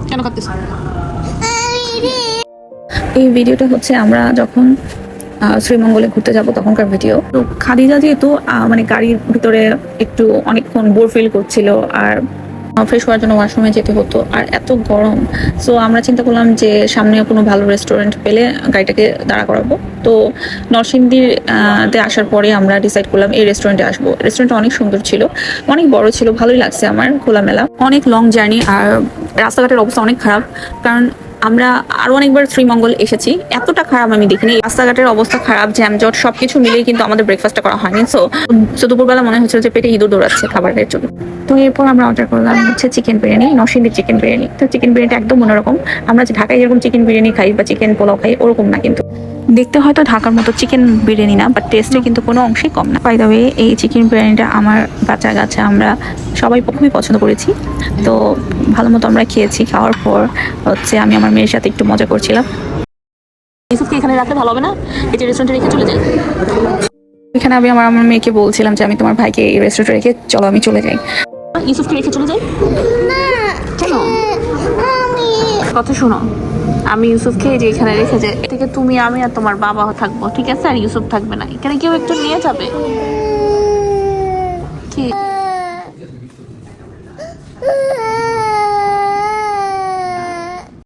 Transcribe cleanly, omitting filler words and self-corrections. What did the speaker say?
কেন কাঁদতেছ? এই ভিডিওটা হচ্ছে আমরা যখন শ্রীমঙ্গলে ঘুরতে যাব তখনকার ভিডিও। তো খাদিজা যেহেতু মানে গাড়ির ভিতরে একটু অনেকক্ষণ বোর ফিল করছিল আর ফ্রেশ হওয়ার জন্য ওয়াশরুমে যেতে হতো আর এত গরম। সো আমরা চিন্তা করলাম যে সামনে কোনো ভালো রেস্টুরেন্ট পেলে গাড়িটাকে দাঁড়া করাবো। তো নরসিংদীর তে আসার পরে আমরা ডিসাইড করলাম এই রেস্টুরেন্টে আসবো। রেস্টুরেন্টটা অনেক সুন্দর ছিল, অনেক বড় ছিল, ভালোই লাগছে আমার, খোলামেলা। অনেক লং জার্নি আর রাস্তাঘাটের অবস্থা অনেক খারাপ, কারণ আমরা আরো অনেকবার শ্রীমঙ্গল এসেছি, এতটা খারাপ আমি দেখিনি। রাস্তাঘাটের অবস্থা খারাপ, জ্যামজট সবকিছু মিলিয়ে কিন্তু আমাদের ব্রেকফাস্টটা করা হয়নি। সো দুপুরবেলা মনে হচ্ছিল যে পেটে ইঁদুর দৌড়াচ্ছে খাবারের জন্য। তো এরপর আমরা অর্ডার করলাম হচ্ছে চিকেন বিরিয়ানি, নরসিংদীর চিকেন বিরিয়ানি। তো চিকেন বিরিয়ানিটা একদম অন্যরকম। আমরা যে ঢাকায় যেরকম চিকেন বিরিয়ানি খাই বা চিকেন পোলাও খাই ওরকম না, কিন্তু দেখতে হয়তো ঢাকার মতো চিকেন বিরিয়ানি না, বাট টেস্টে কিন্তু কোনো অংশেই কম না। বাই দ্য ওয়ে, এই চিকেন বিরিয়ানিটা আমার বাচ্চা কাচ্চা আমরা সবাই খুবই পছন্দ করেছি। তো ভালো মতো আমরা খেয়েছি। খাওয়ার পর হচ্ছে আমি আমার মেয়ের সাথে একটু মজা করছিলাম। ইউসুফকে এখানে রাখলে ভালো হবে না? এই রেস্টুরেন্টে রেখে চলে যাই। এখানে আমি আমার মেয়েকে বলছিলাম যে আমি তোমার ভাইকে এই রেস্টুরেন্টে রেখে চলো আমি চলে যাই। ইউসুফকে রেখে চলে যাই না? কেন? কথা শোনো, আমি ইউসুফকে যে এখানে রেখে যাই, থেকে তুমি আমি আর তোমার বাবা থাকবো, ঠিক আছে? আর ইউসুফ থাকবে না। এখানে কেউ একটু নিয়ে যাবে কি?